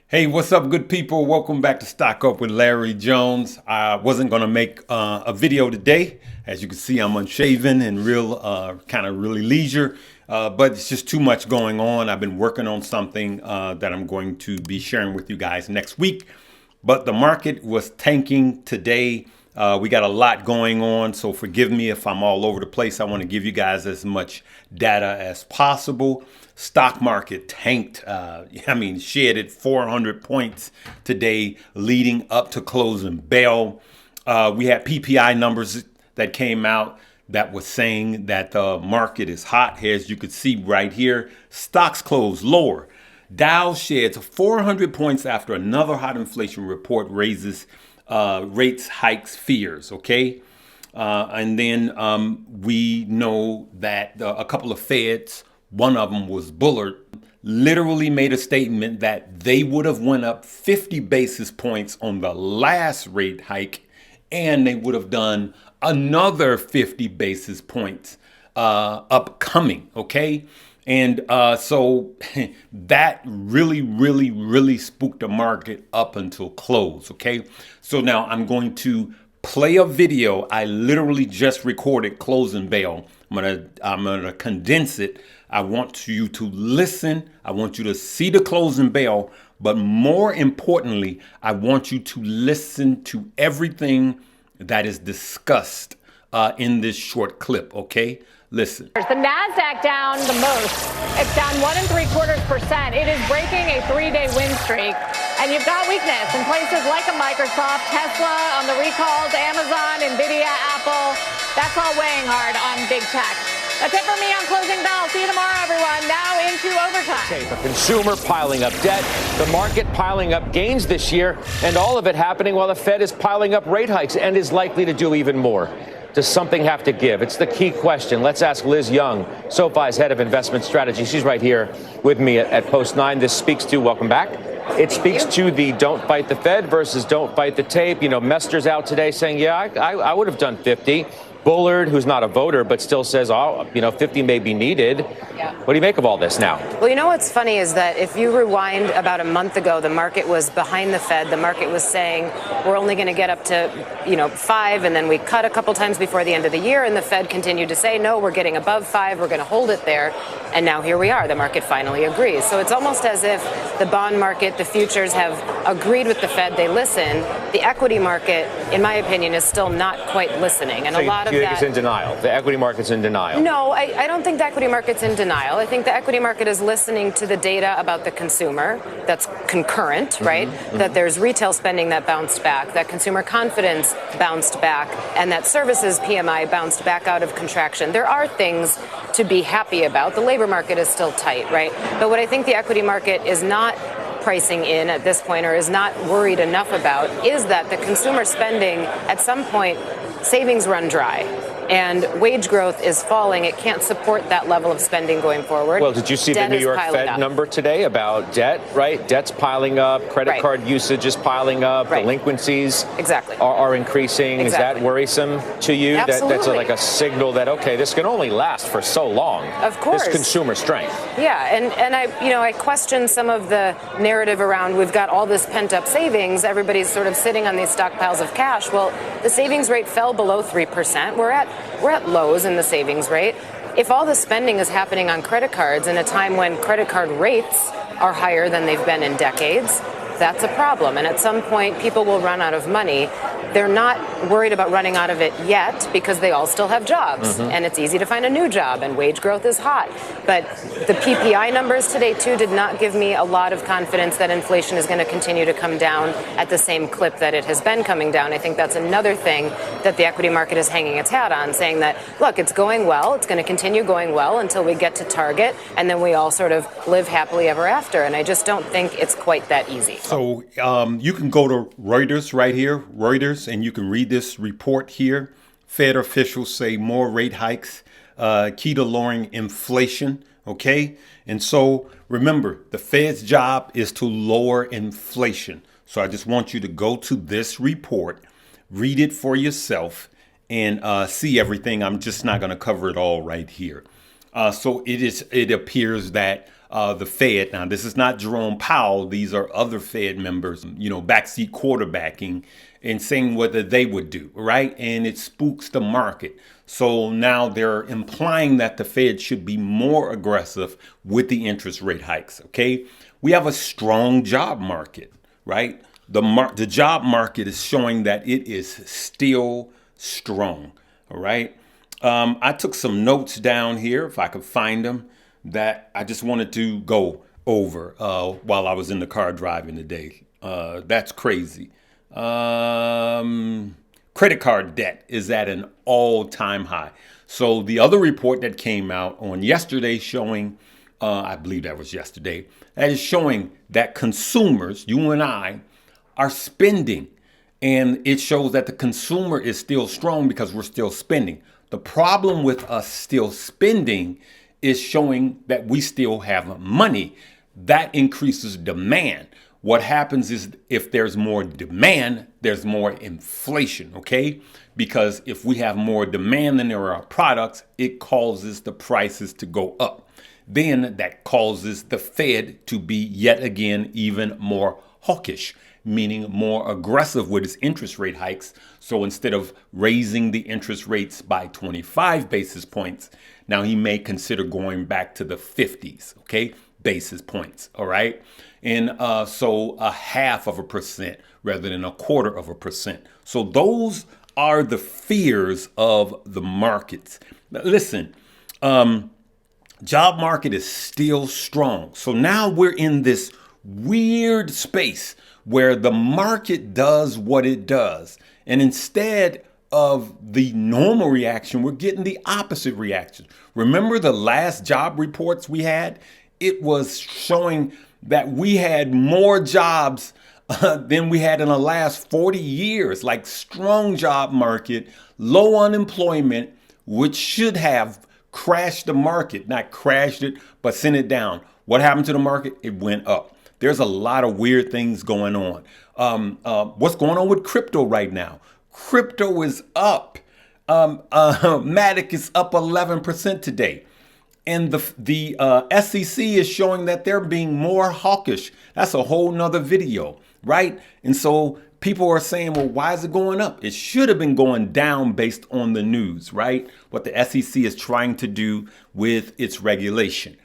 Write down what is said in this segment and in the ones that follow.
Hey, what's up, good people? Welcome back to Stock Up with Larry Jones. I wasn't going to make a video today. As you can see, I'm unshaven and kind of really leisure, but it's just too much going on. I've been working on something that I'm going to be sharing with you guys next week. But the market was tanking today. We got a lot going on, so forgive me if I'm all over the place. I want to give you guys as much data as possible. Stock market tanked, shedded 400 points today leading up to closing bell. We had PPI numbers that came out that was saying that the market is hot. As you could see right here, stocks closed lower. Dow sheds 400 points after another hot inflation report raises rates hikes fears, okay? And then we know that a couple of Feds, one of them was Bullard, literally made a statement that they would have went up 50 basis points on the last rate hike, and they would have done another 50 basis points upcoming, okay? And so that really spooked the market up until close, okay? So now I'm going to play a video I literally just recorded closing bell. I'm gonna condense it. I want you to listen. I want you to see the closing bell. But more importantly, I want you to listen to everything that is discussed in this short clip, okay? Listen. The NASDAQ down the most. It's down 1.75%. It is breaking a 3-day win streak. And you've got weakness in places like a Microsoft, Tesla on the recalls, Amazon, Nvidia, Apple. That's all weighing hard on big tech. That's it for me on Closing Bell. See you tomorrow, everyone. Now into overtime. The consumer piling up debt, the market piling up gains this year, and all of it happening while the Fed is piling up rate hikes and is likely to do even more. Does something have to give? It's the key question. Let's ask Liz Young, SoFi's head of investment strategy. She's right here with me at Post 9. This speaks to, welcome back. It speaks to the don't fight the Fed versus don't fight the tape. You know, Mester's out today saying, yeah, I would have done 50. Bullard, who's not a voter, but still says, 50 may be needed. Yeah. What do you make of all this now? Well, you know what's funny is that if you rewind about a month ago, the market was behind the Fed. The market was saying we're only going to get up to, 5, and then we cut a couple times before the end of the year, and the Fed continued to say, no, we're getting above 5, we're going to hold it there. And now here we are. The market finally agrees. So it's almost as if the bond market, the futures have agreed with the Fed. They listen. The equity market, in my opinion, is still not quite listening. And so a lot of you think it's in denial? The equity market's in denial? No, I don't think the equity market's in denial. I think the equity market is listening to the data about the consumer that's concurrent, right? Mm-hmm. That there's retail spending that bounced back, that consumer confidence bounced back, and that services PMI bounced back out of contraction. There are things to be happy about. The labor market is still tight, right? But what I think the equity market is not pricing in at this point, or is not worried enough about, is that the consumer spending at some point, savings run dry, and wage growth is falling. It can't support that level of spending going forward. Well, did you see the New York Fed number today about debt, right? Debt's piling up, credit card usage is piling up, delinquencies are increasing. Is that worrisome to you? Absolutely. That's like a signal that, okay, this can only last for so long. Of course. This consumer strength. Yeah, and I question some of the narrative around we've got all this pent-up savings. Everybody's sort of sitting on these stockpiles of cash. Well, the savings rate fell below 3%. We're at lows in the savings rate. If all the spending is happening on credit cards in a time when credit card rates are higher than they've been in decades, that's a problem. And at some point, people will run out of money. They're not worried about running out of it yet because they all still have jobs. Mm-hmm. And it's easy to find a new job, and wage growth is hot. But the PPI numbers today, too, did not give me a lot of confidence that inflation is going to continue to come down at the same clip that it has been coming down. I think that's another thing that the equity market is hanging its hat on, saying that, look, it's going well. It's going to continue going well until we get to target, and then we all sort of live happily ever after. And I just don't think it's quite that easy. So you can go to Reuters right here, Reuters, and you can read this report here. Fed officials say more rate hikes, key to lowering inflation. Okay. And so remember, the Fed's job is to lower inflation. So I just want you to go to this report, read it for yourself, and see everything. I'm just not going to cover it all right here. So it appears that the Fed. Now, this is not Jerome Powell. These are other Fed members, backseat quarterbacking and saying whether they would do, right? And it spooks the market. So now they're implying that the Fed should be more aggressive with the interest rate hikes, okay? We have a strong job market, right? The job market is showing that it is still strong, all right? I took some notes down here, if I could find them, that I just wanted to go over while I was in the car driving today. That's crazy. Credit card debt is at an all-time high. So the other report that came out on yesterday showing, I believe that was yesterday, that is showing that consumers, you and I, are spending. And it shows that the consumer is still strong because we're still spending. The problem with us still spending is showing that we still have money. That increases demand. What happens is if there's more demand, there's more inflation, okay? Because if we have more demand than there are products, it causes the prices to go up. Then that causes the Fed to be yet again even more hawkish, meaning more aggressive with its interest rate hikes. So instead of raising the interest rates by 25 basis points, now he may consider going back to the 50s, okay, basis points, all right? And so 0.5% rather than 0.25%. So those are the fears of the markets. Now, listen, job market is still strong. So now we're in this weird space where the market does what it does. And instead of the normal reaction, we're getting the opposite reaction. Remember the last job reports we had? It was showing that we had more jobs than we had in the last 40 years, like strong job market, low unemployment, which should have crashed the market, not crashed it, but sent it down. What happened to the market? It went up. There's a lot of weird things going on. What's going on with crypto right now? Crypto is up. Matic is up 11% today. And the SEC is showing that they're being more hawkish. That's a whole nother video, right? And so people are saying, well, why is it going up? It should have been going down based on the news, right? What the SEC is trying to do with its regulation.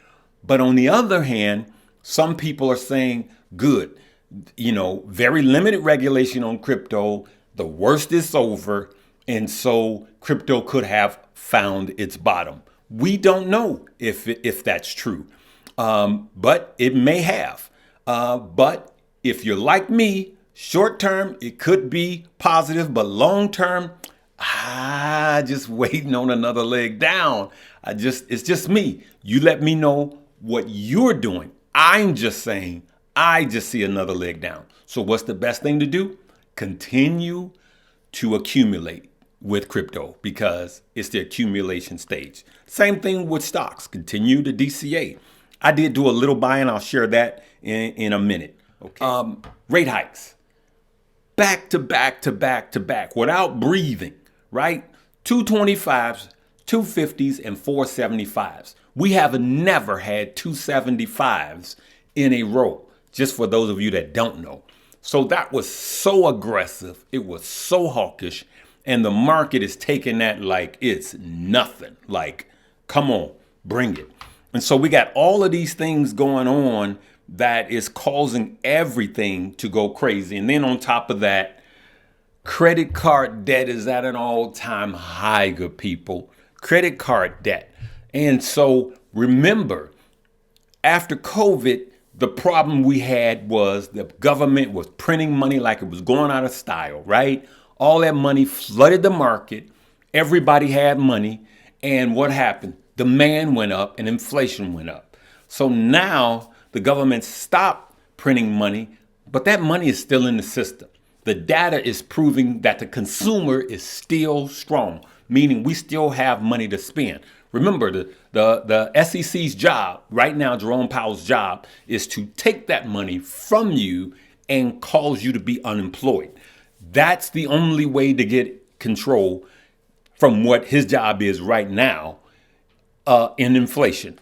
But on the other hand, some people are saying, good, very limited regulation on crypto. The worst is over. And so crypto could have found its bottom. We don't know if that's true, but it may have. But if you're like me, short term, it could be positive, but long term, just waiting on another leg down. It's just me. You let me know what you're doing. I'm just saying, I just see another leg down. So what's the best thing to do? Continue to accumulate with crypto because it's the accumulation stage. Same thing with stocks. Continue to DCA. I did do a little buying. I'll share that in a minute. Okay. Rate hikes. Back to back to back to back without breathing, right? 225s, 250s, and 475s. We have never had 275s in a row, just for those of you that don't know. So that was so aggressive. It was so hawkish. And the market is taking that like it's nothing. Like, come on, bring it. And so we got all of these things going on that is causing everything to go crazy. And then on top of that, credit card debt is at an all-time high, good people. Credit card debt. And so remember, after COVID, the problem we had was the government was printing money like it was going out of style, right? All that money flooded the market. Everybody had money. And what happened? Demand went up and inflation went up. So now the government stopped printing money, but that money is still in the system. The data is proving that the consumer is still strong, meaning we still have money to spend. Remember, the SEC's job right now, Jerome Powell's job, is to take that money from you and cause you to be unemployed. That's the only way to get control from what his job is right now in inflation.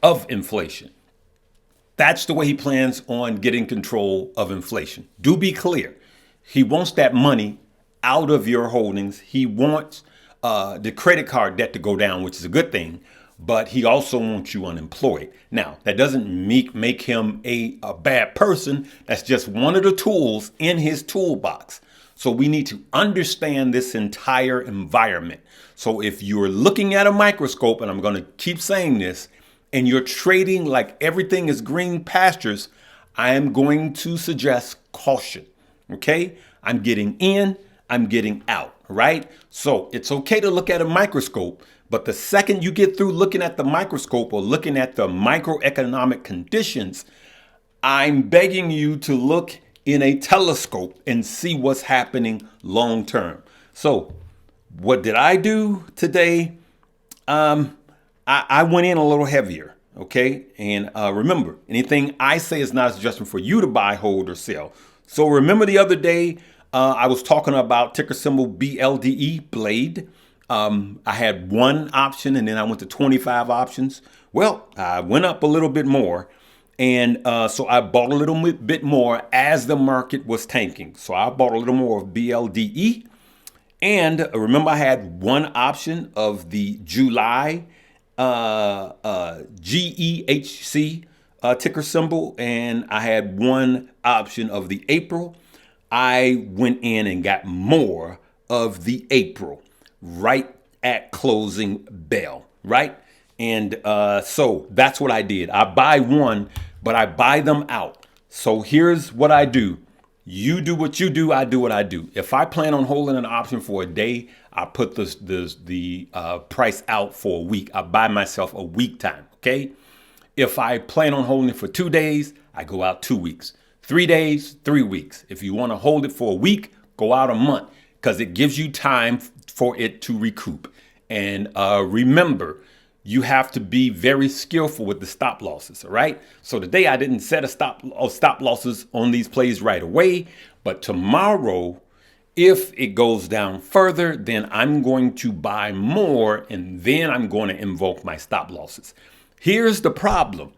That's the way he plans on getting control of inflation. Do be clear. He wants that money out of your holdings. He wants the credit card debt to go down, which is a good thing, but he also wants you unemployed. Now, that doesn't make him a bad person. That's just one of the tools in his toolbox. So we need to understand this entire environment. So if you're looking at a microscope, and I'm going to keep saying this, and you're trading like everything is green pastures, I am going to suggest caution. Okay? I'm getting in, I'm getting out, right? So it's okay to look at a microscope, but the second you get through looking at the microscope or looking at the microeconomic conditions, I'm begging you to look in a telescope and see what's happening long term. So what did I do today? I went in a little heavier, okay? And remember, anything I say is not a suggestion for you to buy, hold, or sell. So remember the other day, I was talking about ticker symbol BLDE, Blade. I had one option and then I went to 25 options. Well, I went up a little bit more. And so I bought a little bit more as the market was tanking. So I bought a little more of BLDE. And remember, I had one option of the July GEHC ticker symbol, and I had one option of the April. I went in and got more of the April right at closing bell, right? And so that's what I did. I buy one, but I buy them out. So here's what I do. You do what you do, I do what I do. If I plan on holding an option for a day, I put the price out for a week. I buy myself a week time, okay? If I plan on holding it for 2 days, I go out 2 weeks. 3 days, 3 weeks. If you want to hold it for a week, go out a month because it gives you time for it to recoup. And remember, you have to be very skillful with the stop losses, all right? So today I didn't set a stop losses on these plays right away, but tomorrow, if it goes down further, then I'm going to buy more and then I'm going to invoke my stop losses. Here's the problem.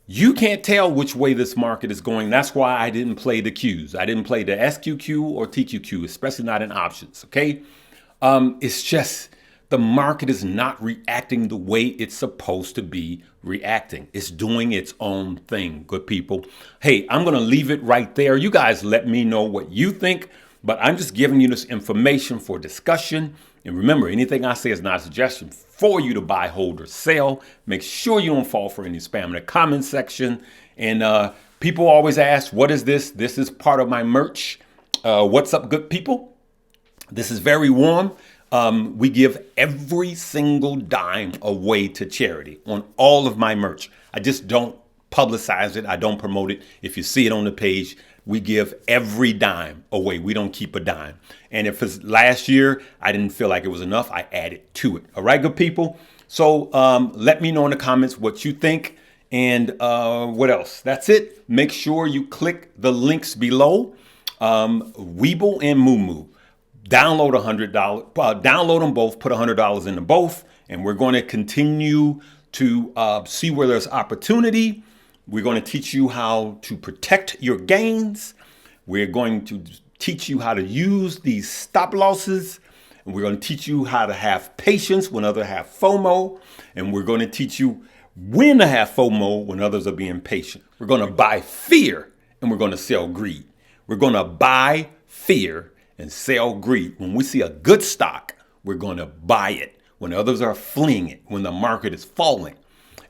You can't tell which way this market is going. That's why I didn't play the Qs. I didn't play the SQQ or TQQ, especially not in options, okay? It's just the market is not reacting the way it's supposed to be reacting. It's doing its own thing, good people. Hey, I'm going to leave it right there. You guys let me know what you think, but I'm just giving you this information for discussion. And remember, anything I say is not a suggestion for you to buy, hold, or sell. Make sure you don't fall for any spam in the comment section. And people always ask, what is this? This is part of my merch. What's up, good people? This is very warm. We give every single dime away to charity on all of my merch. I just don't publicize it. I don't promote it. If you see it on the page, we give every dime away. We don't keep a dime. And if it's last year, I didn't feel like it was enough, I added to it. All right, good people. So let me know in the comments what you think and what else. That's it. Make sure you click the links below. Weeble and Moo. Download $100. Download them both. Put $100 into both, and we're going to continue to see where there's opportunity. We're going to teach you how to protect your gains. We're going to teach you how to use these stop losses. And we're going to teach you how to have patience when others have FOMO. And we're going to teach you when to have FOMO when others are being patient. We're going to buy fear and we're going to sell greed. We're going to buy fear and sell greed. When we see a good stock, we're going to buy it. When others are fleeing it, when the market is falling.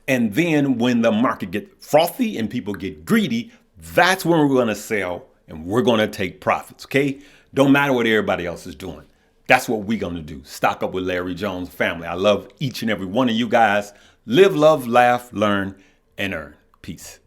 And then when the market gets frothy and people get greedy, that's when we're going to sell and we're going to take profits, okay? Don't matter what everybody else is doing. That's what we're going to do. Stock up with Larry Jones family. I love each and every one of you guys. Live, love, laugh, learn, and earn. Peace.